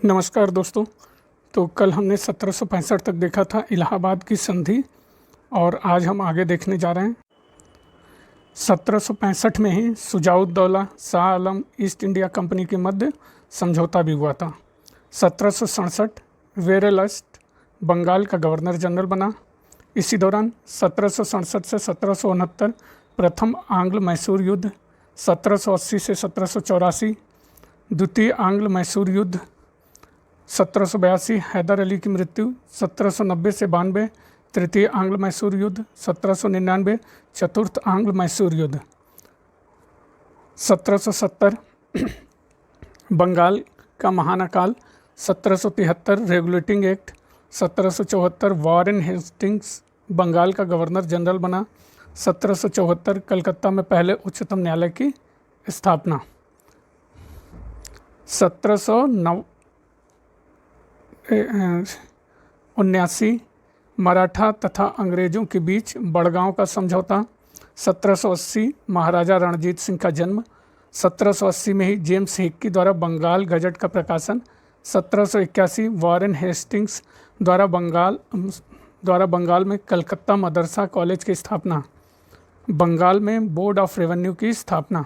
नमस्कार दोस्तों। तो कल हमने 1765 तक देखा था इलाहाबाद की संधि और आज हम आगे देखने जा रहे हैं। 1765 में ही Shujauddaula Shah Alam east India company के मध्य समझौता भी हुआ था। 1767 वेरेलस्ट बंगाल का गवर्नर जनरल बना। इसी दौरान 1767 से 1769 प्रथम आंग्ल मैसूर युद्ध, 1780 से 1784 द्वितीय आंग्ल मैसूर युद्ध, 1782 हैदर अली की मृत्यु, 1790 से 92 तृतीय आंग्ल मैसूर युद्ध, 1799 चतुर्थ आंग्ल मैसूर युद्ध, 1770 बंगाल का महानाकाल, 1773 regulating act, 1774 Warren Hastings Bengal का गवर्नर जनरल बना। 1774 कलकत्ता में पहले उच्चतम न्यायालय की स्थापना। 1779 मराठा तथा अंग्रेज़ों के बीच बड़गांव का समझौता। 1780 महाराजा रणजीत सिंह का जन्म। 1780 में ही जेम्स हिक्की द्वारा बंगाल गजट का प्रकाशन। 1781 वॉरेन हेस्टिंग्स द्वारा बंगाल में कलकत्ता मदरसा कॉलेज की स्थापना। बंगाल में बोर्ड ऑफ रेवेन्यू की स्थापना।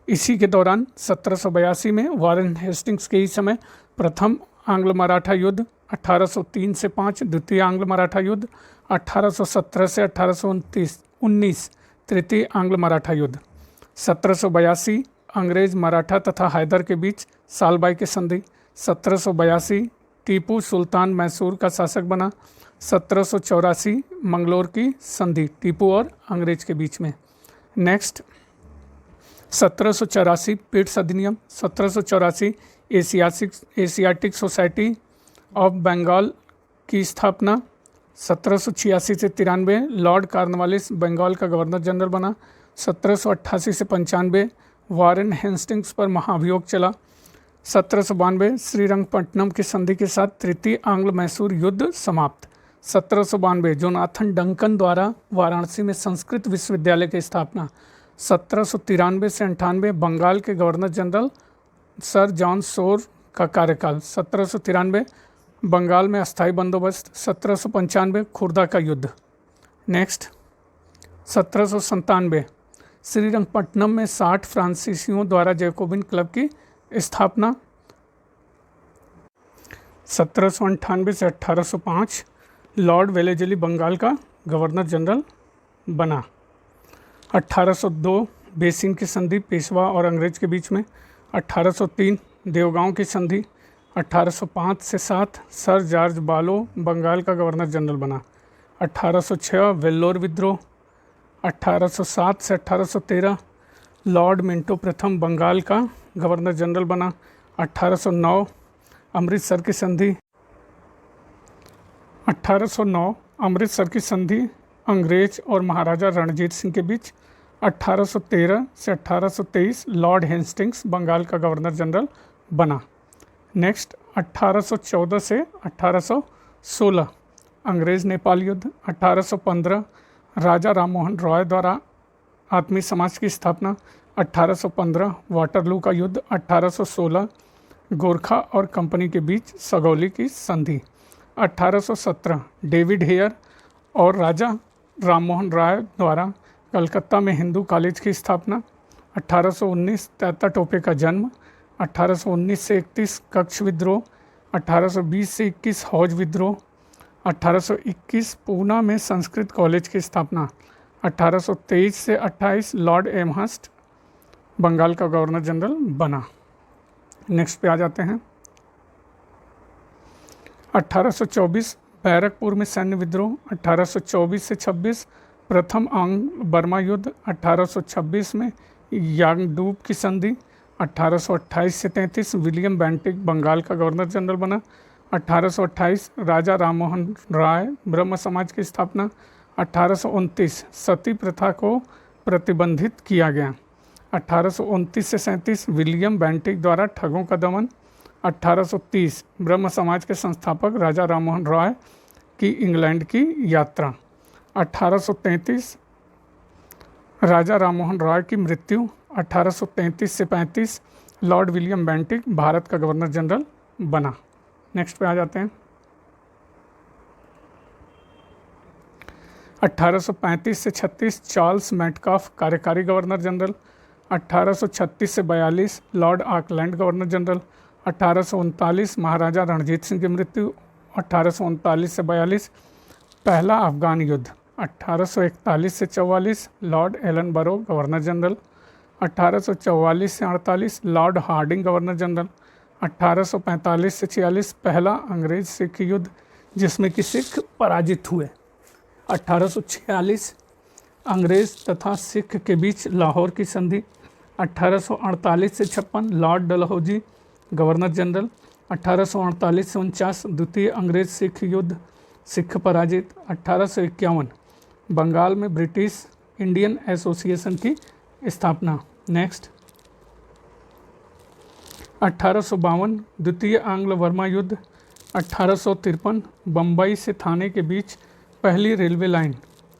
इसी के दौरान 1782 में वॉरेन हेस्टिंग्स के ही समय प्रथम आंग्ल मराठा युद्ध, 1803 से 5 द्वितीय आंग्ल मराठा युद्ध, 1817 से 1819 तृतीय आंग्ल मराठा युद्ध। 1782 अंग्रेज मराठा तथा हैदर के बीच सालबाई की संधि। 1782 टीपू सुल्तान मैसूर का शासक बना। 1784 मंगलोर की संधि टीपू और अंग्रेज के बीच में। नेक्स्ट 1784 पीट्स अधिनियम। 1784 एशियाटिक सोसाइटी ऑफ बंगाल की स्थापना। 1786 से 93 लॉर्ड कॉर्नवालिस बंगाल का गवर्नर जनरल बना। 1788 से 95 वॉरेन हेस्टिंग्स पर महाभियोग चला। 1792 श्रीरंगपट्टनम की संधि के साथ तृतीय आंग्ल मैसूर युद्ध समाप्त। 1792 जोनाथन डंकन द्वारा वाराणसी में संस्कृत विश्वविद्यालय की स्थापना। 1793 से 98 बंगाल के governor general sir John Shore का कार्यकाल। 1793 बंगाल में अस्थायी बंदोबस्त। 1795 खुर्दा का युद्ध। नेक्स्ट 1797 श्रीरंगपट्टनम में 60 फ्रांसीसियों द्वारा जैकोबिन क्लब की स्थापना। 1798 से 1805 लॉर्ड वेलेजली बंगाल का गवर्नर जनरल बना। 1802 बेसिन की संधि पेशवा और अंग्रेज के बीच में। 1803 देवगांव की संधि। 1805 से 7 सर जॉर्ज बालो बंगाल का गवर्नर जनरल बना। 1806 वेल्लोर विद्रोह। 1807 से 1813 लॉर्ड मिंटो प्रथम बंगाल का गवर्नर जनरल बना। 1809 अमृतसर की संधि। 1809 अमृतसर की संधि अंग्रेज और महाराजा रणजीत सिंह के बीच। 1813 से 1823 लॉर्ड हेस्टिंग्स बंगाल का गवर्नर जनरल बना। नेक्स्ट 1814 से 1816 अंग्रेज नेपाल युद्ध। 1815 राजा राममोहन रॉय द्वारा आत्मीय समाज की स्थापना। 1815 वाटरलू का युद्ध। 1816 गोरखा और कंपनी के बीच सगौली की संधि। 1817 डेविड हेयर और राजा राममोहन राय द्वारा कलकत्ता में हिंदू कॉलेज की स्थापना। 1819 तात्या टोपे का जन्म। 1819 से 31 कच्छ विद्रोह। 1820 से 21 हौज विद्रोह। 1821 पूना में संस्कृत कॉलेज की स्थापना। 1823 से 28 लॉर्ड एमहर्स्ट बंगाल का गवर्नर जनरल बना। नेक्स्ट पे आ जाते हैं। 1824 बैरकपुर में सैन्य विद्रोह। 1824 से 26 प्रथम आंग्ल बर्मा युद्ध। 1826 में यांगडूब की संधि। 1828 से 33 विलियम बेंटिक बंगाल का गवर्नर जनरल बना। 1828 राजा राममोहन राय ब्रह्म समाज की स्थापना। 1829 सती प्रथा को प्रतिबंधित किया गया। 1829 से 37 विलियम बेंटिक द्वारा ठगों का दमन। 1830 ब्रह्म समाज के संस्थापक राजा राममोहन राय की इंग्लैंड की यात्रा। 1833 राजा राममोहन राय की मृत्यु। 1833 से 35 लॉर्ड विलियम बेंटिक भारत का गवर्नर जनरल बना। नेक्स्ट पे आ जाते हैं। 1835 से 36 चार्ल्स मेटकाफ कार्यकारी गवर्नर जनरल। 1836 से 42 लॉर्ड ऑकलैंड गवर्नर जनरल। 1839 महाराजा रणजीत सिंह की मृत्यु। 1839 से 42 पहला अफगान युद्ध। 1841 से 44 लॉर्ड एलन बरो गवर्नर जनरल। 1844 से 48 लॉर्ड हार्डिंग गवर्नर जनरल। 1845 से 46 पहला अंग्रेज सिख युद्ध जिसमें कि सिख पराजित हुए। 1846 अंग्रेज तथा सिख के बीच लाहौर की संधि। 1848 से 56 लॉर्ड डलहौजी गवर्नर जनरल। 1848 से 49 द्वितीय अंग्रेज सिख युद्ध, सिख पराजित। 1851 बंगाल में ब्रिटिश इंडियन एसोसिएशन की स्थापना। नेक्स्ट 1852 द्वितीय आंग्ल वर्मा युद्ध। 1853 बम्बई से थाने के बीच पहली रेलवे लाइन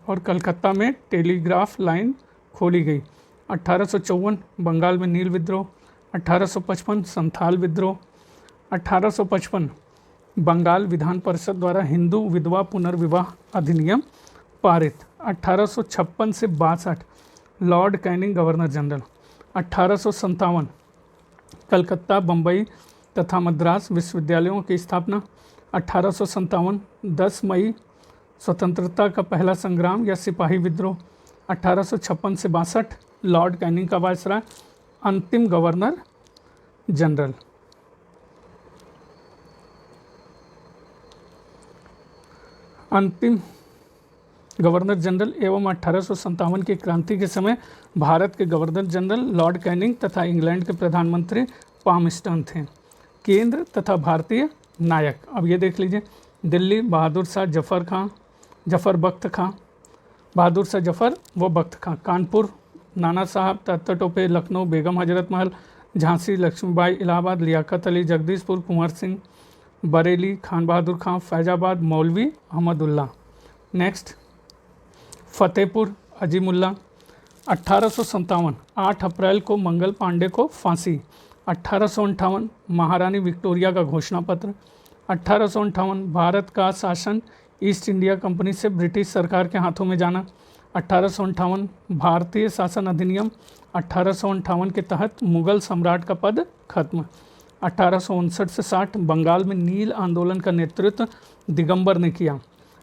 और कलकत्ता में टेलीग्राफ लाइन खोली गई। 1854 बंगाल में नील विद्रोह। 1855 संथाल विद्रोह। 1855 बंगाल विधान परिषद द्वारा हिंदू विधवा पुनर्विवाह अधिनियम पारित। 1856 से 62 Lord Canning governor general. 1857 Calcutta, Bombay तथा मद्रास विश्वविद्यालयों की स्थापना। 1857 10 मई स्वतंत्रता का पहला संग्राम या सिपाही विद्रोह। 1856 से 62 लॉर्ड कैनिंग का वायसराय, अंतिम गवर्नर जनरल। अंतिम गवर्नर जनरल एवं 1857 की क्रांति के समय भारत के गवर्नर जनरल लॉर्ड कैनिंग तथा इंग्लैंड के प्रधानमंत्री पामस्टन थे। केंद्र तथा भारतीय नायक अब ये देख लीजिए। दिल्ली बहादुर शाह जफ़र खां, जफ़र बख्त खां, बहादुर शाह जफ़र व बख्त खां। कानपुर नाना साहब, तात्या टोपे लखनऊ, बेगम हजरत महल झांसी, लक्ष्मीबाई इलाहाबाद, लियाकत अली जगदीशपुर, कुंवर सिंह बरेली, खान बहादुर खां फैजाबाद, मौलवी अहमदुल्ला। नेक्स्ट फतेहपुर अजीमुल्ला। 1857 8 अप्रैल को मंगल पांडे को फांसी। 1858 महारानी विक्टोरिया का घोषणा पत्र। 1858 भारत का शासन ईस्ट इंडिया कंपनी से ब्रिटिश सरकार के हाथों में जाना। 1858 भारतीय शासन अधिनियम 1858 के तहत मुगल सम्राट का पद खत्म। 1859 से 60 बंगाल में नील आंदोलन का नेतृत्व दिगंबर ने किया।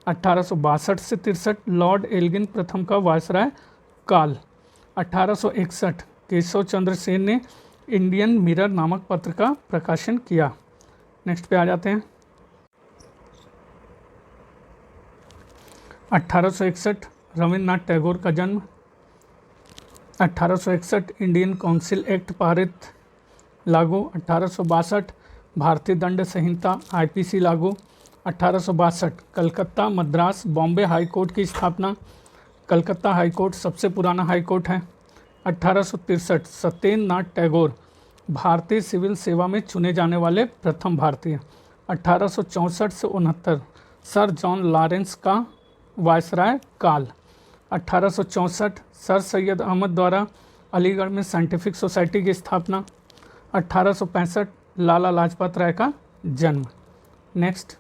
1862 से 63 लॉर्ड एल्गिन प्रथम का वायसराय काल। 1861 केशव चंद्र सेन ने इंडियन मिरर नामक पत्र का प्रकाशन किया। नेक्स्ट पे आ जाते हैं। 1861 रविन्द्रनाथ टैगोर का जन्म। 1861 इंडियन काउंसिल एक्ट पारित लागू। 1862 भारतीय दंड संहिता आईपीसी लागू। 1862 कलकत्ता, मद्रास, बॉम्बे हाई कोर्ट की स्थापना। कलकत्ता हाई कोर्ट सबसे पुराना हाई कोर्ट है। 1863 सत्येंद्र नाथ टैगोर भारतीय सिविल सेवा में चुने जाने वाले प्रथम भारतीय। 1864 से 69 सर जॉन लॉरेंस का वायसराय काल। 1864 सर सैयद अहमद द्वारा अलीगढ़ में साइंटिफिक सोसाइटी की स्थापना। 1865 लाला लाजपत राय का जन्म। नेक्स्ट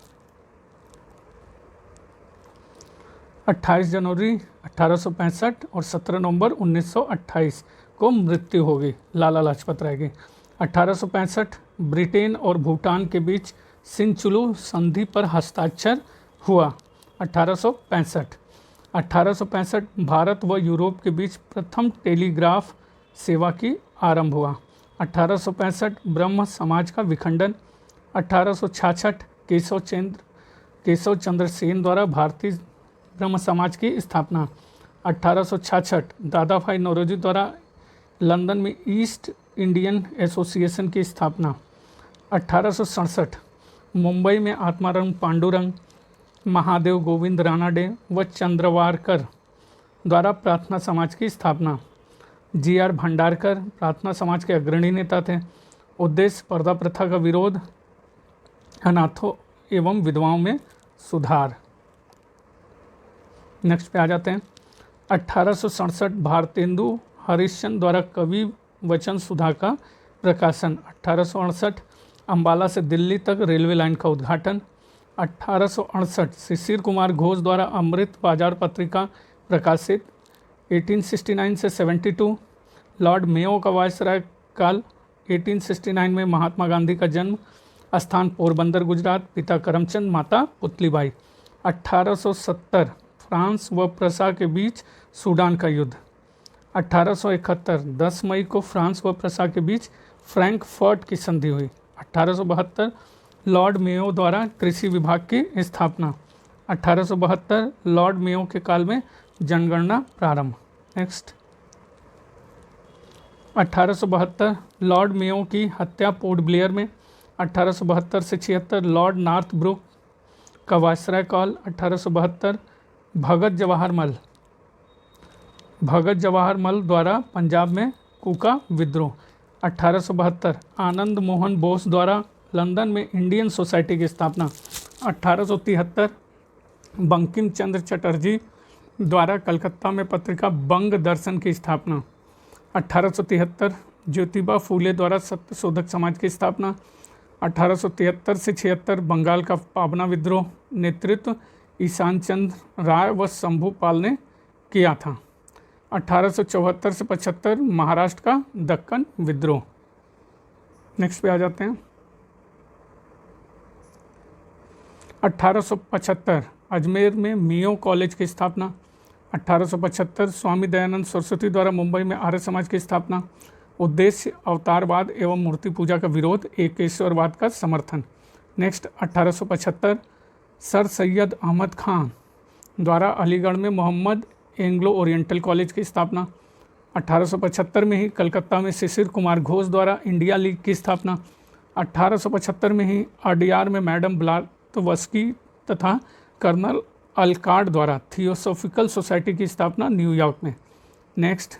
28 जनवरी 1865 और 17 नवंबर 1928 को मृत्यु होगी लाला लाजपत राय की। 1865 ब्रिटेन और भूटान के बीच सिंचुलू संधि पर हस्ताक्षर हुआ। 1865 भारत व यूरोप के बीच प्रथम टेलीग्राफ सेवा की आरंभ हुआ। 1865 ब्रह्म समाज का विखंडन। 1866 केशव चंद्र सेन द्वारा भारतीय ब्रह्म समाज की स्थापना। 1866 दादा भाई नौरोजी द्वारा लंदन में ईस्ट इंडियन एसोसिएशन की स्थापना। 1867 मुंबई में आत्माराम पांडुरंग, महादेव गोविंद रानाडे व चंद्रवारकर द्वारा प्रार्थना समाज की स्थापना। जी.आर. भंडारकर प्रार्थना समाज के अग्रणी नेता थे। उद्देश्य पर्दा प्रथा का विरोध, अनाथों एवं विधवाओं में सुधार। नेक्स्ट पे आ जाते हैं। 1867 भारतेंदु हरिश्चंद्र द्वारा कवि वचन सुधा का प्रकाशन। 1868 अंबाला से दिल्ली तक रेलवे लाइन का उद्घाटन। 1868 शिशिर कुमार घोष द्वारा अमृत बाजार पत्रिका प्रकाशित। 1869 से 72 लॉर्ड मेयो का वायसराय काल। 1869 में महात्मा गांधी का जन्म स्थान पोरबंदर गुजरात, पिता करमचंद, माता पुतलीबाई। 1870 फ्रांस व प्रसा के बीच सूडान का युद्ध। 1871 10 मई को फ्रांस व प्रसा के बीच फ्रैंकफर्ट की संधि हुई। 1872 लॉर्ड मेयो द्वारा कृषि विभाग की स्थापना। 1872 लॉर्ड मेयो के काल में जनगणना प्रारंभ। नेक्स्ट 1872 लॉर्ड मेयो की हत्या पोर्ट ब्लेयर में। 1872 से 76 लॉर्ड नॉर्थब्रुक का वायसराय काल। 1872 भगत जवाहर मल द्वारा पंजाब में कूका विद्रोह। 1872 आनंद मोहन बोस द्वारा लंदन में इंडियन सोसाइटी की स्थापना। 1873 बंकिम चंद्र चटर्जी द्वारा कलकत्ता में पत्रिका बंग दर्शन की स्थापना। 1873 ज्योतिबा फूले द्वारा सत्य शोधक समाज की स्थापना। 1873 से 76 बंगाल का पाबना विद्रोह नेतृत्व ईशान चंद्र राय व शंभू पाल ने किया था। 1874 से 75 महाराष्ट्र का दक्कन विद्रोह। नेक्स्ट पे आ जाते हैं। 1875 अजमेर में मियो कॉलेज की स्थापना। 1875 स्वामी दयानंद सरस्वती द्वारा मुंबई में आर्य समाज की स्थापना। उद्देश्य अवतारवाद एवं मूर्ति पूजा का विरोध, एकेश्वरवाद का समर्थन। नेक्स्ट 1875 सर सैयद अहमद खान द्वारा अलीगढ़ में मोहम्मद एंग्लो ओरिएंटल कॉलेज की स्थापना। 1875 में ही कलकत्ता में शिशिर कुमार घोष द्वारा इंडिया लीग की स्थापना। 1875 में ही अडियार में मैडम ब्लाटवस्की तथा कर्नल अलकार्ड द्वारा थियोसॉफिकल सोसाइटी की स्थापना न्यूयॉर्क में। नेक्स्ट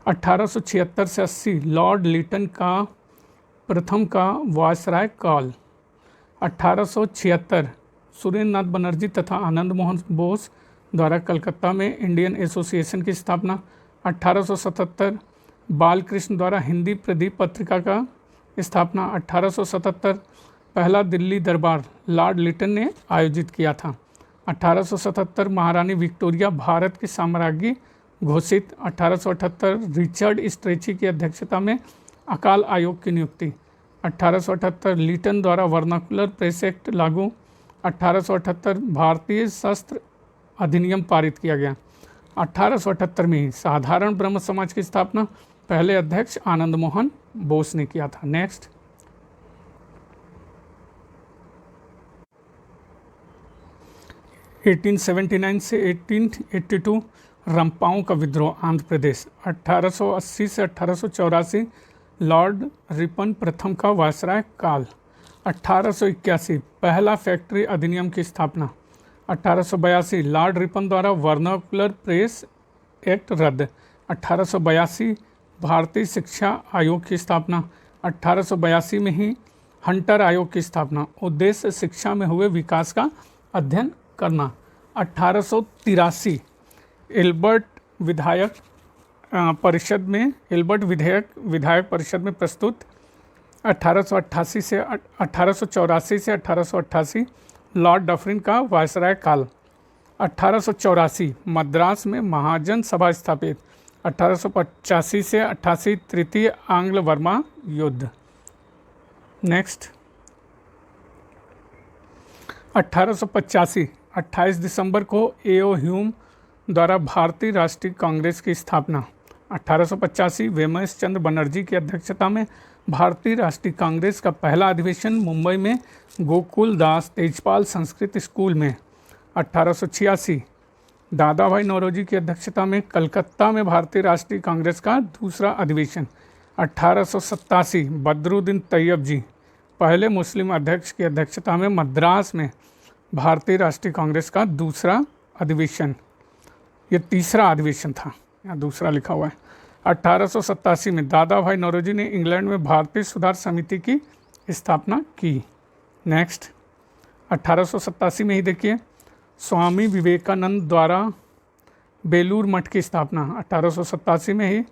1876 से 80 लॉर्ड लिटन का प्रथम का वायसराय काल। 1876 सुरेंद्र नाथ बनर्जी तथा आनंद मोहन बोस द्वारा कलकत्ता में इंडियन एसोसिएशन की स्थापना। 1877 बालकृष्ण द्वारा हिंदी प्रदीप पत्रिका का स्थापना। 1877 पहला दिल्ली दरबार लॉर्ड लिटन ने आयोजित किया था। 1877 महारानी विक्टोरिया भारत की साम्राज्ञी घोषित। 1878 रिचर्ड स्ट्रेची की अध्यक्षता में अकाल आयोग की नियुक्ति। 1878 लिटन द्वारा वर्नाकुलर प्रेस एक्ट लागू। 1878 भारतीय शस्त्र अधिनियम पारित किया गया। 1878 में ही साधारण ब्रह्म समाज की स्थापना पहले अध्यक्ष आनंद मोहन बोस ने किया था। नेक्स्ट 1879 से 1882 रंपाओं का विद्रोह आंध्र प्रदेश। 1880 से 1884 लॉर्ड रिपन प्रथम का वायसराय काल। 1881 पहला फैक्ट्री अधिनियम की स्थापना। 1882 लॉर्ड रिपन द्वारा वर्नाकुलर प्रेस एक्ट रद्द। 1882 भारतीय शिक्षा आयोग की स्थापना। 1882 में ही हंटर आयोग की स्थापना। उद्देश्य शिक्षा में हुए विकास का अध्ययन करना। 1883 एल्बर्ट विधायक परिषद में प्रस्तुत। 1884 से 1888 लॉर्ड डफरिन का वायसराय काल। 1884 मद्रास में महाजन सभा स्थापित। 1885 से 88 तृतीय आंग्ल वर्मा युद्ध। नेक्स्ट 1885 28 दिसंबर को एओ ह्यूम द्वारा भारतीय राष्ट्रीय कांग्रेस की स्थापना। 1885 वेमस चंद्र बनर्जी की अध्यक्षता में भारतीय राष्ट्रीय कांग्रेस का पहला अधिवेशन मुंबई में गोकुल दास तेजपाल संस्कृत स्कूल में। 1886 दादा भाई नौरोजी की अध्यक्षता में कलकत्ता में भारतीय राष्ट्रीय कांग्रेस का दूसरा अधिवेशन। 1887 बदरुद्दीन तैयब जी पहले मुस्लिम अध्यक्ष की अध्यक्षता में मद्रास में भारतीय राष्ट्रीय कांग्रेस का दूसरा अधिवेशन। ये तीसरा अधिवेशन था, यहाँ दूसरा लिखा हुआ है। 1887 में दादा भाई नौरोजी ने इंग्लैंड में भारतीय सुधार समिति की स्थापना की। नेक्स्ट 1887 में ही देखिए स्वामी विवेकानंद द्वारा बेलूर मठ की स्थापना। 1887 में ही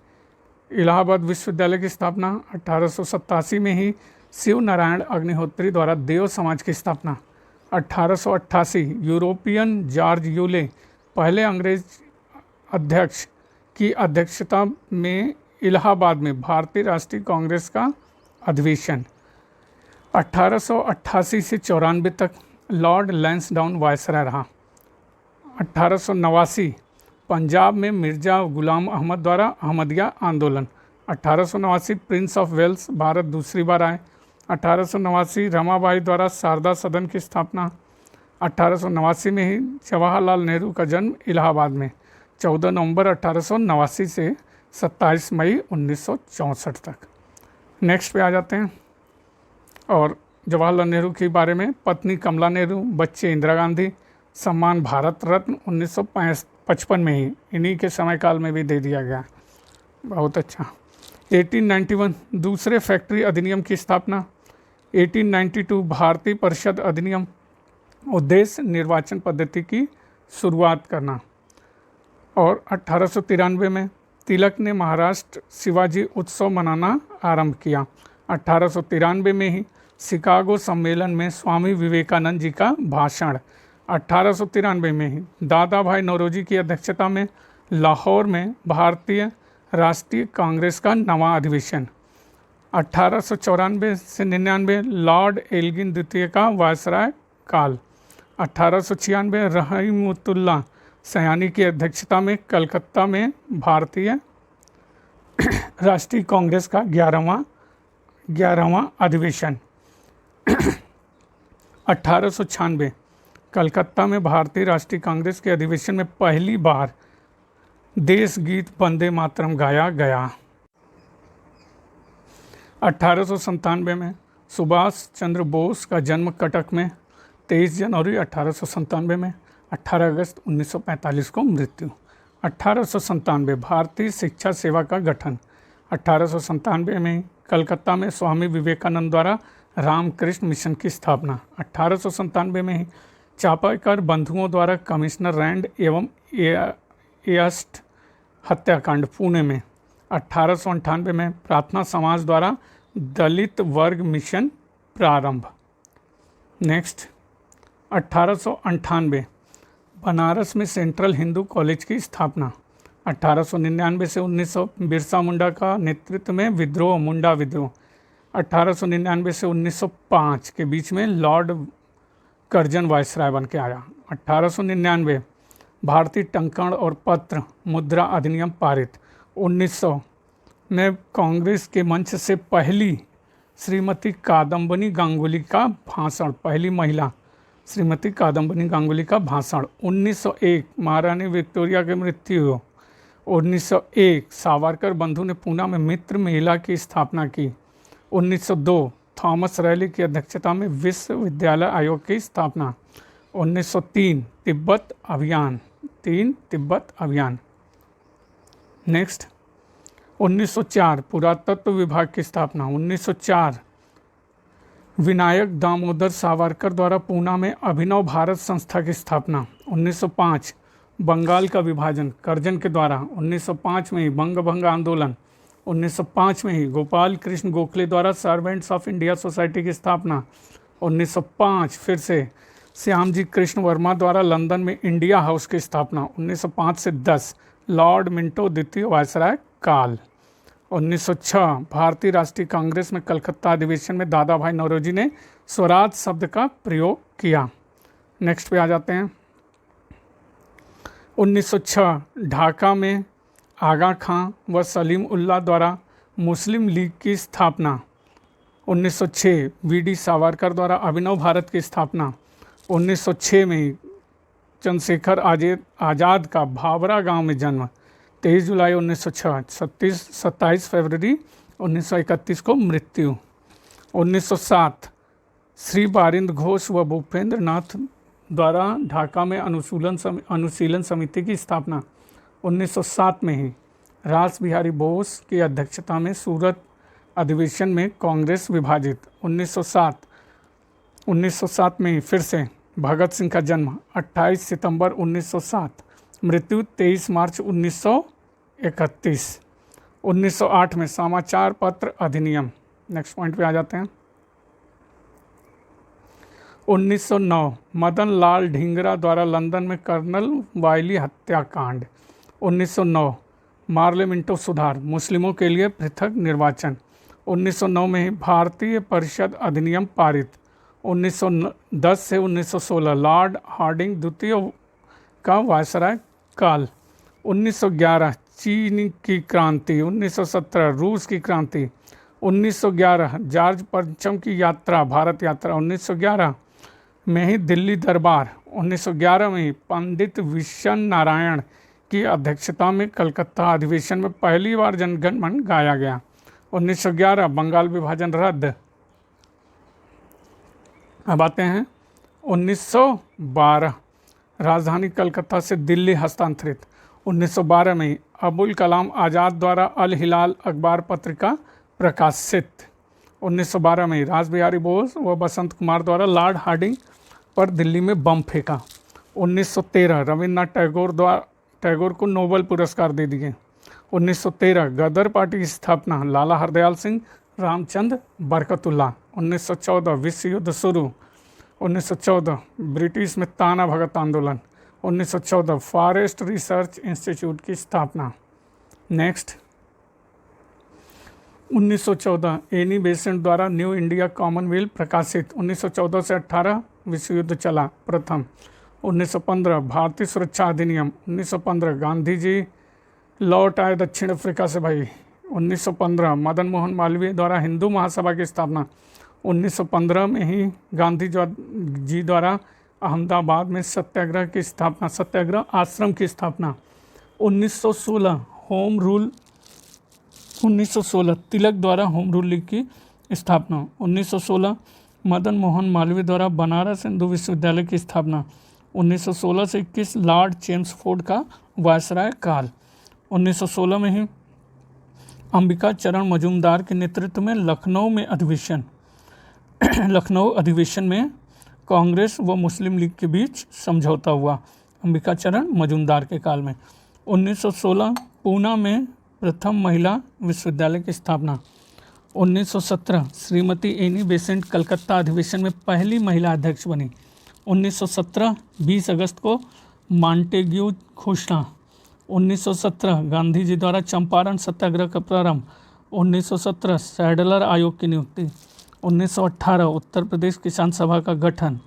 इलाहाबाद विश्वविद्यालय की स्थापना 1887 में ही शिव नारायण अग्निहोत्री द्वारा देव समाज की स्थापना। 1888 यूरोपियन जॉर्ज यूले पहले अंग्रेज अध्यक्ष की अध्यक्षता में इलाहाबाद में भारतीय राष्ट्रीय कांग्रेस का अधिवेशन। 1888 से 94 तक लॉर्ड लैंसडाउन वायसराय रहा। 1889 पंजाब में मिर्जा गुलाम अहमद द्वारा अहमदिया आंदोलन। 1889 प्रिंस ऑफ वेल्स भारत दूसरी बार आए। 1889 रमाबाई द्वारा शारदा सदन की स्थापना। 1889 में ही जवाहरलाल नेहरू का जन्म इलाहाबाद में 14 नवंबर 1889 से 27 मई 1964 तक। नेक्स्ट पे आ जाते हैं और जवाहरलाल नेहरू के बारे में। पत्नी कमला नेहरू, बच्चे इंदिरा गांधी, सम्मान भारत रत्न 1955 में ही इन्हीं के समय काल में भी दे दिया गया। बहुत अच्छा। 1891 दूसरे फैक्ट्री अधिनियम की स्थापना। 1892 भारतीय परिषद अधिनियम, उद्देश्य निर्वाचन पद्धति की शुरुआत करना। और 1893 में तिलक ने महाराष्ट्र शिवाजी उत्सव मनाना आरंभ किया। 1893 में ही शिकागो सम्मेलन में स्वामी विवेकानंद जी का भाषण। 1893 में ही दादा भाई नौरोजी की अध्यक्षता में लाहौर में भारतीय राष्ट्रीय कांग्रेस का नवा अधिवेशन। 1894 से 99 लॉर्ड एल्गिन द्वितीय का वायसराय काल। 1896 रहीमतुल्लाह सयानी की अध्यक्षता में कलकत्ता में भारतीय राष्ट्रीय कांग्रेस का 11वां अधिवेशन। 1896 कलकत्ता में भारतीय राष्ट्रीय कांग्रेस के अधिवेशन में पहली बार देश गीत वंदे मातरम गाया गया। 1897 में सुभाष चंद्र बोस का जन्म कटक में 23 जनवरी 1897 में। 18 अगस्त 1945 को मृत्यु। 1897 भारतीय शिक्षा सेवा का गठन। 1897 में कलकत्ता में स्वामी विवेकानंद द्वारा रामकृष्ण मिशन की स्थापना। 1897 में ही चापाकर बंधुओं द्वारा कमिश्नर रैंड एवं एस्ट हत्याकांड पुणे में। 1898 में प्रार्थना समाज द्वारा दलित वर्ग मिशन प्रारंभ। नेक्स्ट 1898 बनारस में सेंट्रल हिंदू कॉलेज की स्थापना। 1899 से 1900 बिरसा मुंडा का नेतृत्व में विद्रोह, मुंडा विद्रोह। 1899 से 1905 के बीच में लॉर्ड कर्जन वायसराय बन के आया। 1899 भारतीय टंकण और पत्र मुद्रा अधिनियम पारित। 1900 में कांग्रेस के मंच से पहली श्रीमती कादम्बनी गांगुली का भाषण, पहली महिला श्रीमती कादम्बनी गांगुली का भाषण। 1901 महारानी विक्टोरिया की मृत्यु। 1901 सावरकर बंधु ने पूना में मित्र मेला की स्थापना की। 1902 थॉमस रैली की अध्यक्षता में विश्वविद्यालय आयोग की स्थापना। 1903 तिब्बत अभियान, 3 तिब्बत अभियान। नेक्स्ट 1904 पुरातत्व विभाग की स्थापना। 1904 विनायक दामोदर सावरकर द्वारा पूना में अभिनव भारत संस्था की स्थापना। 1905 बंगाल का विभाजन कर्जन के द्वारा। 1905 में ही बंग भंग आंदोलन। 1905 में ही गोपाल कृष्ण गोखले द्वारा सर्वेंट्स ऑफ इंडिया सोसाइटी की स्थापना। 1905 फिर से श्यामजी कृष्ण वर्मा द्वारा लंदन में इंडिया हाउस की स्थापना। 1905 से 10 लॉर्ड मिंटो द्वितीय वायसराय काल। 1906 भारतीय राष्ट्रीय कांग्रेस में कलकत्ता अधिवेशन में दादा भाई नौरोजी ने स्वराज शब्द का प्रयोग किया। नेक्स्ट पे आ जाते हैं 1906 ढाका में आगा खां व सलीम उल्लाह द्वारा मुस्लिम लीग की स्थापना। 1906 वीडी सावरकर द्वारा अभिनव भारत की स्थापना। 1906 में चंद्रशेखर आज़ाद का भावरा गांव में जन्म। 23 जुलाई 1906 27 फरवरी 1931 को मृत्यु। 1907 श्री बारिंद घोष व भूपेंद्र नाथ द्वारा ढाका में अनुशीलन समिति की स्थापना। 1907 में ही रास बिहारी बोस की अध्यक्षता में सूरत अधिवेशन में कांग्रेस विभाजित। 1907 में ही फिर से भगत सिंह का जन्म 28 सितंबर 1907, मृत्यु 23 मार्च 1931। 1908 में समाचार पत्र अधिनियम। नेक्स्ट पॉइंट पे आ जाते हैं। 1909 मदन लाल ढींगरा द्वारा लंदन में कर्नल वायली हत्याकांड। 1909 पार्लियामेंटो सुधार, मुस्लिमों के लिए पृथक निर्वाचन। 1909 में ही भारतीय परिषद अधिनियम पारित। 1910 से 1916 लॉर्ड हार्डिंग द्वितीय का वायसराय काल। 1911 चीन की क्रांति। 1917 रूस की क्रांति। 1911 जॉर्ज पंचम की यात्रा, भारत यात्रा। 1911 में ही दिल्ली दरबार। 1911 में ही पंडित विश्वन नारायण की अध्यक्षता में कलकत्ता अधिवेशन में पहली बार जनगण मन गाया गया। 1911 बंगाल विभाजन रद्द। अब आते हैं 1912 राजधानी कलकत्ता से दिल्ली हस्तांतरित। 1912 में ही अबुल कलाम आज़ाद द्वारा अल हिलाल अखबार पत्रिका प्रकाशित। 1912 में ही रास बिहारी बोस व बसंत कुमार द्वारा लॉर्ड हार्डिंग पर दिल्ली में बम फेंका। 1913 रविन्द्रनाथ टैगोर को नोबेल पुरस्कार दे दिए। 1913 गदर पार्टी की स्थापना, लाला हरदयाल सिंह, रामचंद्र बरकतुल्ला। 1914 विश्व युद्ध शुरू। 1914 ब्रिटिश में ताना भगत आंदोलन। 1914 फॉरेस्ट रिसर्च इंस्टीट्यूट की स्थापना। नेक्स्ट 1914 एनी बेसेंट द्वारा न्यू इंडिया कॉमनवेल्थ प्रकाशित। 1914 से 18 विश्व युद्ध चला प्रथम। 1915 भारतीय सुरक्षा अधिनियम। 1915 गांधी जी लौट आए दक्षिण अफ्रीका से भाई। 1915 मदन मोहन मालवीय द्वारा हिंदू महासभा की स्थापना। 1915 में ही गांधी जी द्वारा अहमदाबाद में सत्याग्रह की स्थापना, सत्याग्रह आश्रम की स्थापना। 1916 होम रूल 1916 तिलक द्वारा होम रूल लीग की स्थापना। 1916 मदन मोहन मालवीय द्वारा बनारस हिंदू विश्वविद्यालय की स्थापना। 1916 से 21 लॉर्ड चेम्सफोर्ड का वायसराय काल। 1916 में ही अंबिका चरण मजूमदार के नेतृत्व में लखनऊ अधिवेशन में कांग्रेस व मुस्लिम लीग के बीच समझौता हुआ, अंबिका चरण मजूमदार के काल में। 1916 पूना में प्रथम महिला विश्वविद्यालय की स्थापना। 1917 श्रीमती एनी बेसेंट कलकत्ता अधिवेशन में पहली महिला अध्यक्ष बनी। 1917 20 अगस्त को मॉन्टेग्यू घोषणा। 1917 गांधी जी द्वारा चंपारण सत्याग्रह का प्रारंभ। 1917 सैडलर आयोग की नियुक्ति। 1918 उत्तर प्रदेश किसान सभा का गठन।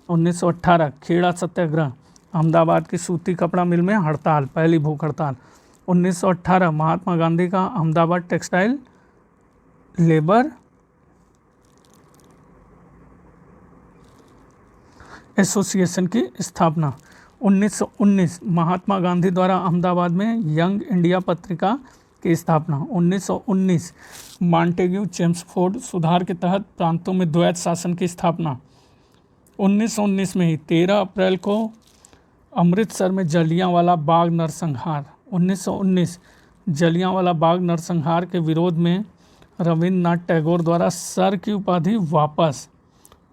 1918 खेड़ा सत्याग्रह, अहमदाबाद की सूती कपड़ा मिल में हड़ताल, पहली भूख हड़ताल। 1918 महात्मा गांधी का अहमदाबाद टेक्सटाइल लेबर एसोसिएशन की स्थापना। 1919 महात्मा गांधी द्वारा अहमदाबाद में यंग इंडिया पत्रिका की स्थापना। 1919 मॉन्टेग्यू चेम्सफोर्ड सुधार के तहत प्रांतों में द्वैत शासन की स्थापना। 1919 में ही 13 अप्रैल को अमृतसर में जलियांवाला बाग नरसंहार। 1919 जलियांवाला बाग नरसंहार के विरोध में रविन्द्रनाथ टैगोर द्वारा सर की उपाधि वापस।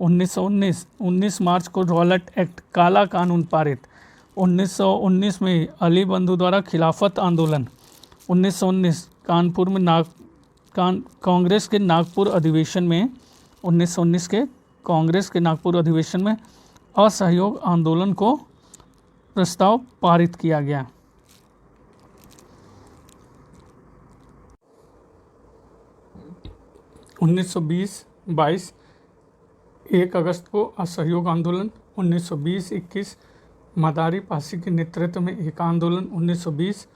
1919 मार्च को रॉलेट एक्ट काला कानून पारित। 1919 में अली बंधु द्वारा खिलाफत आंदोलन। 1919 कानपुर में कांग्रेस के नागपुर अधिवेशन में 1919 के कांग्रेस के नागपुर अधिवेशन में असहयोग आंदोलन को प्रस्ताव पारित किया गया। उन्नीस सौ 22 1 अगस्त को असहयोग आंदोलन। 1920-21 मदारी पासी के नेतृत्व में एक आंदोलन। 1920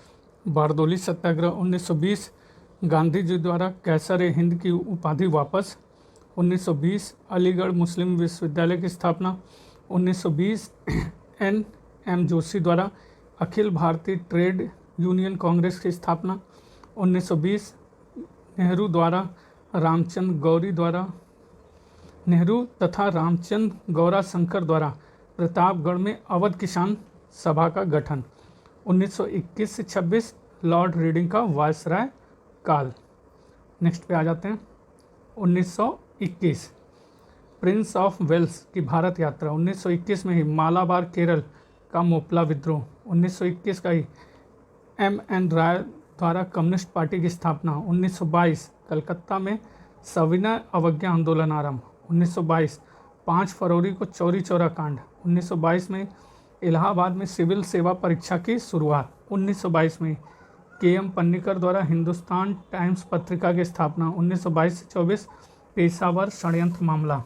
बारदोली सत्याग्रह। 1920 गांधी जी द्वारा कैसर ए हिंद की उपाधि वापस। 1920 अलीगढ़ मुस्लिम विश्वविद्यालय की स्थापना। 1920 N.M. जोशी द्वारा अखिल भारतीय ट्रेड यूनियन कांग्रेस की स्थापना। 1920 नेहरू तथा रामचंद्र गौरा शंकर द्वारा प्रतापगढ़ में अवध किसान सभा का गठन। 1921 से 26 लॉर्ड रीडिंग का वायसराय काल। नेक्स्ट पे आ जाते हैं 1921 प्रिंस ऑफ वेल्स की भारत यात्रा। 1921 में ही मालाबार केरल का मोपला विद्रोह। 1921 का ही M.N. राय द्वारा कम्युनिस्ट पार्टी की स्थापना। 1922 कलकत्ता में सविनय अवज्ञा आंदोलन आरंभ। 1922 5 फरवरी को चौरी चौरा कांड। 1922 में इलाहाबाद में सिविल सेवा परीक्षा की शुरुआत। 1922 में के.एम. पन्नीकर द्वारा हिंदुस्तान टाइम्स पत्रिका की स्थापना। 1922 से 24 पेशावर षड्यंत्र मामला।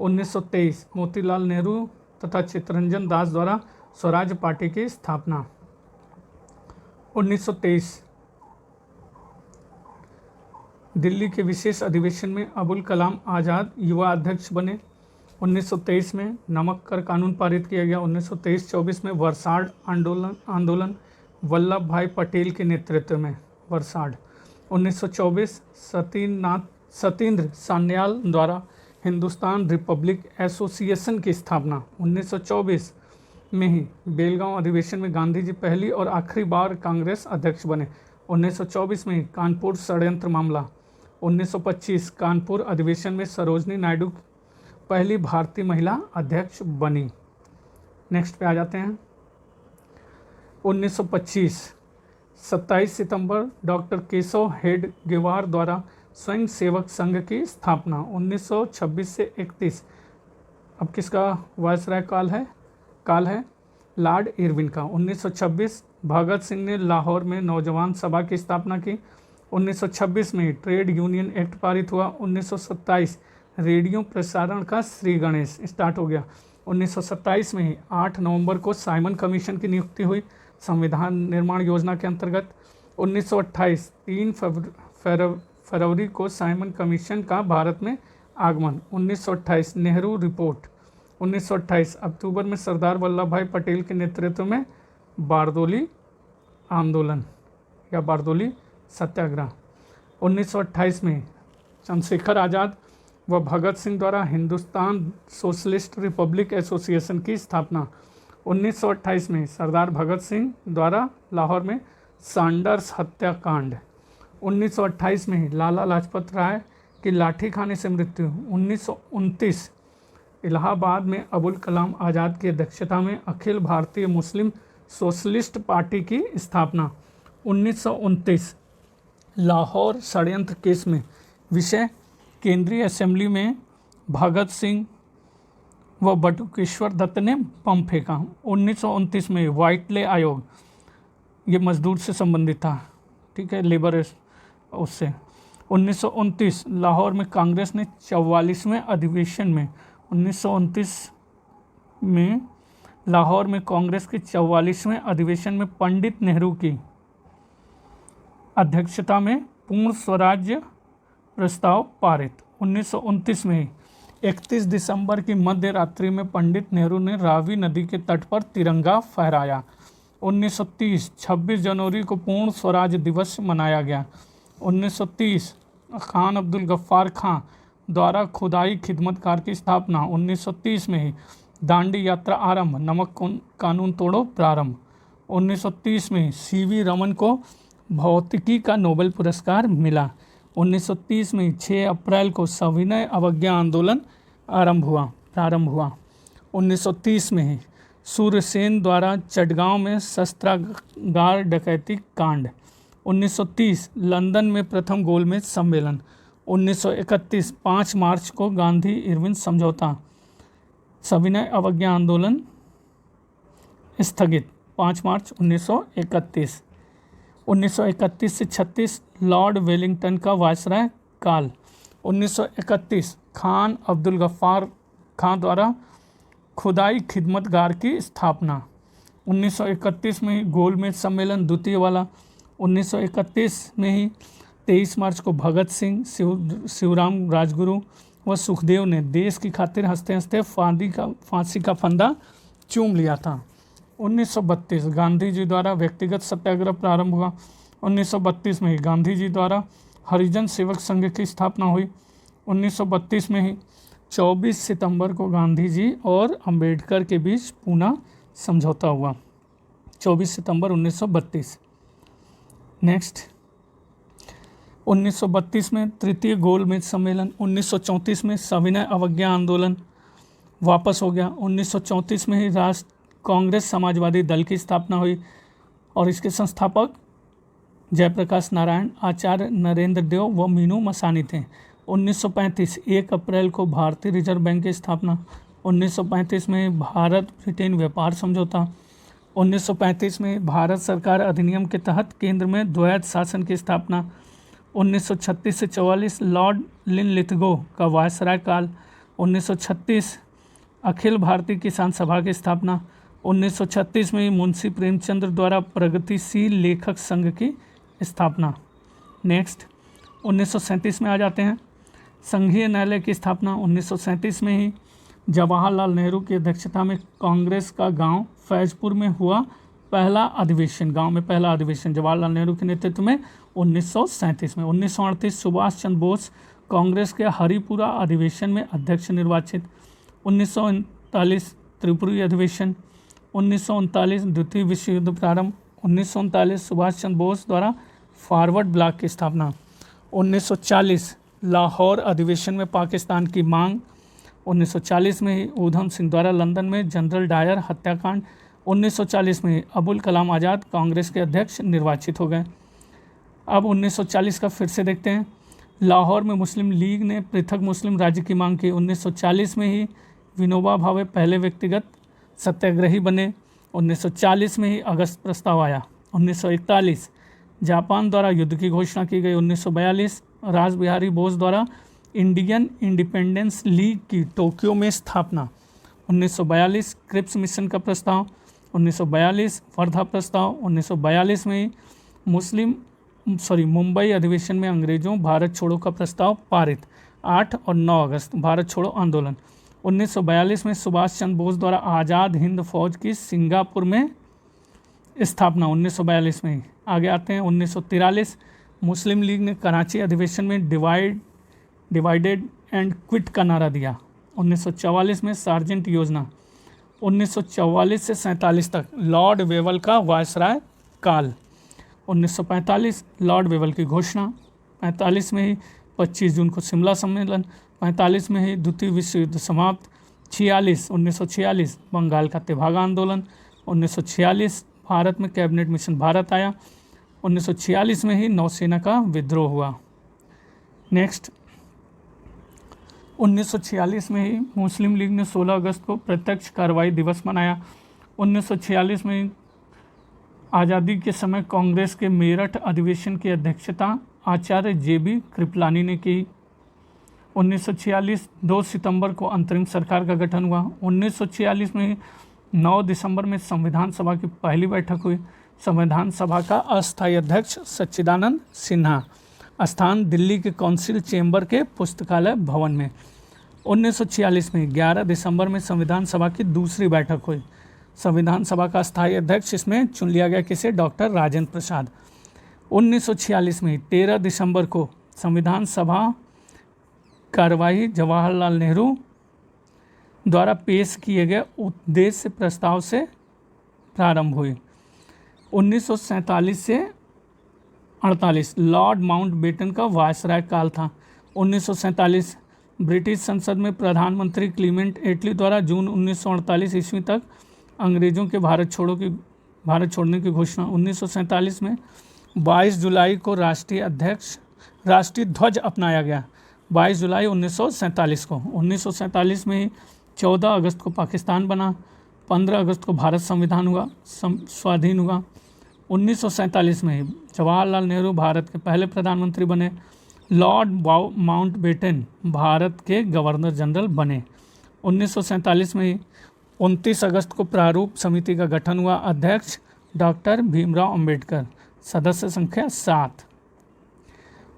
1923 मोतीलाल नेहरू तथा चित्तरंजन दास द्वारा स्वराज पार्टी की स्थापना। 1923 दिल्ली के विशेष अधिवेशन में अबुल कलाम आज़ाद युवा अध्यक्ष बने। 1923 में नमक कर कानून पारित किया गया। 1923-24 में वर्साड आंदोलन वल्लभ भाई पटेल के नेतृत्व में वर्साड। 1924 सत्येंद्र सान्याल द्वारा हिंदुस्तान रिपब्लिक एसोसिएशन की स्थापना। 1924 में ही बेलगांव अधिवेशन में गांधी जी पहली और आखिरी बार कांग्रेस अध्यक्ष बने। 1924 में कानपुर षड्यंत्र मामला। 1925 कानपुर अधिवेशन में सरोजनी नायडू पहली भारतीय महिला अध्यक्ष बनी। नेक्स्ट पे आ जाते हैं। 1925 27 सितंबर डॉक्टर केशव हेडगेवार द्वारा स्वयं सेवक संघ की स्थापना। 1926 से 31 अब किसका वायसराय काल है लॉर्ड इरविन का। 1926 भगत सिंह ने लाहौर में नौजवान सभा की स्थापना की। 1926 में ट्रेड यूनियन एक्ट पारित हुआ। 1927 रेडियो प्रसारण का श्री गणेश स्टार्ट हो गया। 1927 में 8 नवंबर को साइमन कमीशन की नियुक्ति हुई संविधान निर्माण योजना के अंतर्गत। 1928 3 फरवरी को साइमन कमीशन का भारत में आगमन। 1928 नेहरू रिपोर्ट। 1928 अक्टूबर में सरदार वल्लभ भाई पटेल के नेतृत्व में बारदोली आंदोलन या बारदोली सत्याग्रह। 1928 में चंद्रशेखर आज़ाद व भगत सिंह द्वारा हिंदुस्तान सोशलिस्ट रिपब्लिक एसोसिएशन की स्थापना। 1928 में सरदार भगत सिंह द्वारा लाहौर में सैंडर्स हत्याकांड। 1928 में लाला लाजपत राय की लाठी खाने से मृत्यु। 1929 इलाहाबाद में अबुल कलाम आज़ाद की अध्यक्षता में अखिल भारतीय मुस्लिम सोशलिस्ट पार्टी की स्थापना। 1929 लाहौर षड्यंत्र केस में विषय केंद्रीय असेंबली में भगत सिंह व बटुकेश्वर दत्त ने बम फेंका। 1929 में व्हाइटले आयोग, ये मजदूर से संबंधित था, ठीक है, लेबर उससे। 1929 लाहौर में कांग्रेस ने 44वें अधिवेशन में 1929 में लाहौर में कांग्रेस के 44वें अधिवेशन में पंडित नेहरू की अध्यक्षता में पूर्ण स्वराज्य प्रस्ताव पारित। 1929 में 31 दिसंबर की मध्य रात्रि में पंडित नेहरू ने रावी नदी के तट पर तिरंगा फहराया। 1930 26 जनवरी को पूर्ण स्वराज दिवस मनाया गया। 1930 खान अब्दुल गफ्फार खां द्वारा खुदाई खिदमतकार की स्थापना। 1930 में ही दांडी यात्रा आरंभ, नमक कानून तोड़ो प्रारंभ। 1930 में सीवी रमन को भौतिकी का नोबेल पुरस्कार मिला। 1930 में 6 अप्रैल को सविनय अवज्ञा आंदोलन प्रारंभ हुआ। 1930 में ही सूर्यसेन द्वारा चटगांव में शस्त्रागार डकैती कांड। 1930 लंदन में प्रथम गोलमेज सम्मेलन। 1931 5 मार्च को गांधी इरविन समझौता। सविनय अवज्ञा आंदोलन स्थगित 5 मार्च 1931। 1931 से 36 लॉर्ड वेलिंगटन का वायसराय काल। 1931 खान अब्दुल गफ्फार खां द्वारा खुदाई खिदमतगार की स्थापना। 1931 में ही गोलमेज सम्मेलन द्वितीय वाला। 1931 में ही 23 मार्च को भगत सिंह, शिवराम राजगुरु व सुखदेव ने देश की खातिर हंसते हंसते फांसी का फंदा चूम लिया था। 1932 गांधी जी द्वारा व्यक्तिगत सत्याग्रह प्रारंभ हुआ। 1932 में ही गांधी जी द्वारा हरिजन सेवक संघ की स्थापना हुई। 1932 में ही 24 सितंबर को गांधी जी और अंबेडकर के बीच पूना समझौता हुआ। 24 सितंबर 1932। नेक्स्ट 1932 में तृतीय गोलमेज सम्मेलन। 1934 में सविनय अवज्ञा आंदोलन वापस हो गया। 1934 में ही राष्ट्र कांग्रेस समाजवादी दल की स्थापना हुई और इसके संस्थापक जयप्रकाश नारायण, आचार्य नरेंद्र देव व मीनू मसानी थे। 1935 1 अप्रैल को भारतीय रिजर्व बैंक की स्थापना। 1935 में भारत ब्रिटेन व्यापार समझौता। 1935 में भारत सरकार अधिनियम के तहत केंद्र में द्वैध शासन की स्थापना। 1936 से 44 लॉर्ड लिनलिथगो का वायसराय काल। 1936 अखिल भारतीय किसान सभा की स्थापना। 1936 में मुंशी प्रेमचंद्र द्वारा प्रगतिशील लेखक संघ की स्थापना। नेक्स्ट 1937 में आ जाते हैं, संघीय न्यायालय की स्थापना। 1937 में ही जवाहरलाल नेहरू की अध्यक्षता में कांग्रेस का गांव फैजपुर में हुआ पहला अधिवेशन। गांव में पहला अधिवेशन जवाहरलाल नेहरू के नेतृत्व में 1937 में। 1938 सुभाष चंद्र बोस कांग्रेस के हरिपुरा अधिवेशन में अध्यक्ष निर्वाचित। 1939 त्रिपुरी अधिवेशन। 1939 द्वितीय विश्व युद्ध प्रारंभ। 1939 सुभाष चंद्र बोस द्वारा फॉरवर्ड ब्लॉक की स्थापना। 1940 लाहौर अधिवेशन में पाकिस्तान की मांग। 1940 में ही ऊधम सिंह द्वारा लंदन में जनरल डायर हत्याकांड। 1940 में अबुल कलाम आज़ाद कांग्रेस के अध्यक्ष निर्वाचित हो गए। अब 1940 का फिर से देखते हैं। लाहौर में मुस्लिम लीग ने पृथक मुस्लिम राज्य की मांग की। 1940 में ही विनोबा भावे पहले व्यक्तिगत सत्याग्रही बने। 1940 में ही अगस्त प्रस्ताव आया। 1941 जापान द्वारा युद्ध की घोषणा की गई। 1942 रास बिहारी बोस द्वारा इंडियन इंडिपेंडेंस लीग की टोक्यो में स्थापना। 1942 क्रिप्स मिशन का प्रस्ताव। 1942 वर्धा प्रस्ताव। 1942 में मुंबई अधिवेशन में अंग्रेजों भारत छोड़ो का प्रस्ताव पारित। 8 और 9 अगस्त भारत छोड़ो आंदोलन। 1942 में सुभाष चंद्र बोस द्वारा आज़ाद हिंद फौज की सिंगापुर में स्थापना। 1942 में आगे आते हैं। 1943 मुस्लिम लीग ने कराची अधिवेशन में डिवाइडेड एंड क्विट का नारा दिया। 1944 में सार्जेंट योजना। 1944 से 47 तक लॉर्ड वेवल का वायसराय काल। 1945 लॉर्ड वेवल की घोषणा। 45 में ही 25 जून को शिमला सम्मेलन। 45 में ही द्वितीय विश्व युद्ध समाप्त। 1946 बंगाल का तेभागा आंदोलन। 1946 भारत में कैबिनेट मिशन भारत आया। 1946 में ही नौसेना का विद्रोह हुआ। नेक्स्ट 1946 में ही मुस्लिम लीग ने 16 अगस्त को प्रत्यक्ष कार्रवाई दिवस मनाया। 1946 में आज़ादी के समय कांग्रेस के मेरठ अधिवेशन की अध्यक्षता आचार्य JB कृपलानी ने की। 1946 2 सितंबर को अंतरिम सरकार का गठन हुआ। 1946 में 9 दिसंबर में संविधान सभा की पहली बैठक हुई। संविधान सभा का अस्थायी अध्यक्ष सच्चिदानंद सिन्हा। स्थान दिल्ली के काउंसिल चेंबर के पुस्तकालय भवन में। 1946 में 11 दिसंबर में संविधान सभा की दूसरी बैठक हुई। संविधान सभा का स्थायी अध्यक्ष इसमें चुन लिया गया किसे? डॉक्टर राजेंद्र प्रसाद। 1946 में 13 दिसंबर को संविधान सभा कार्यवाही जवाहरलाल नेहरू द्वारा पेश किए गए उद्देश्य प्रस्ताव से प्रारंभ हुई। 1947 से 48 लॉर्ड माउंटबेटन का वायसराय काल था। 1947 ब्रिटिश संसद में प्रधानमंत्री क्लीमेंट एटली द्वारा जून 1948 ईस्वी तक अंग्रेज़ों के भारत छोड़ने की घोषणा। 1947 में 22 जुलाई को राष्ट्रीय ध्वज अपनाया गया। 22 जुलाई 1947 को। 1947 में 14 अगस्त को पाकिस्तान बना। 15 अगस्त को भारत स्वाधीन हुआ। 1947 में जवाहरलाल नेहरू भारत के पहले प्रधानमंत्री बने। लॉर्ड माउंटबेटन भारत के गवर्नर जनरल बने। 1947 में 29 अगस्त को प्रारूप समिति का गठन हुआ। अध्यक्ष डॉक्टर भीमराव अंबेडकर। सदस्य संख्या 7।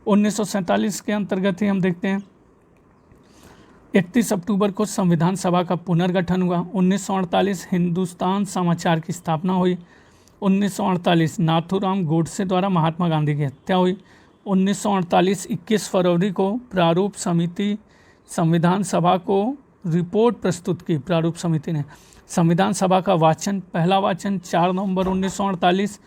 1947 के अंतर्गत ही हम देखते हैं 31 अक्टूबर को संविधान सभा का पुनर्गठन हुआ। 1948 हिंदुस्तान समाचार की स्थापना हुई। 1948 नाथूराम गोडसे द्वारा महात्मा गांधी की हत्या हुई। 1948 21 फरवरी को प्रारूप समिति संविधान सभा को रिपोर्ट प्रस्तुत की। प्रारूप समिति ने संविधान सभा का वाचन, पहला वाचन 4 नवंबर 1948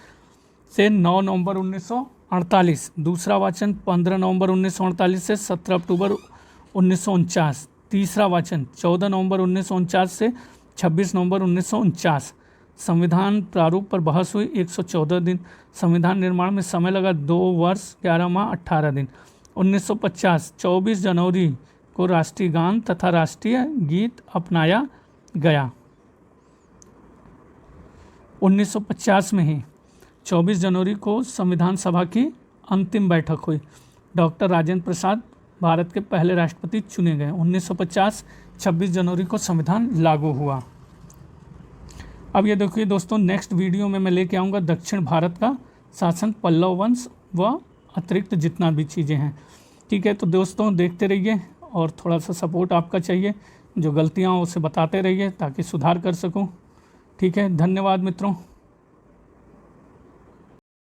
से 9 नवंबर 1948, दूसरा वाचन 15 नवंबर 1948 से 17 अक्टूबर 1949, तीसरा वाचन 14 नवंबर 1949 से 26 नवंबर 1949, संविधान प्रारूप पर बहस हुई 114 दिन। संविधान निर्माण में समय लगा 2 वर्ष 11 माह 18 दिन। 1950 24 जनवरी को राष्ट्रीय गान तथा राष्ट्रीय गीत अपनाया गया। 1950 में ही 24 जनवरी को संविधान सभा की अंतिम बैठक हुई। डॉक्टर राजेंद्र प्रसाद भारत के पहले राष्ट्रपति चुने गए। 1950 26 जनवरी को संविधान लागू हुआ। अब ये देखिए दोस्तों, नेक्स्ट वीडियो में मैं लेके आऊँगा दक्षिण भारत का शासन, पल्लव वंश व अतिरिक्त जितना भी चीज़ें हैं। ठीक है, तो दोस्तों देखते रहिए और थोड़ा सा सपोर्ट आपका चाहिए, जो गलतियाँ उसे बताते रहिए ताकि सुधार कर सकूँ। ठीक है, धन्यवाद मित्रों।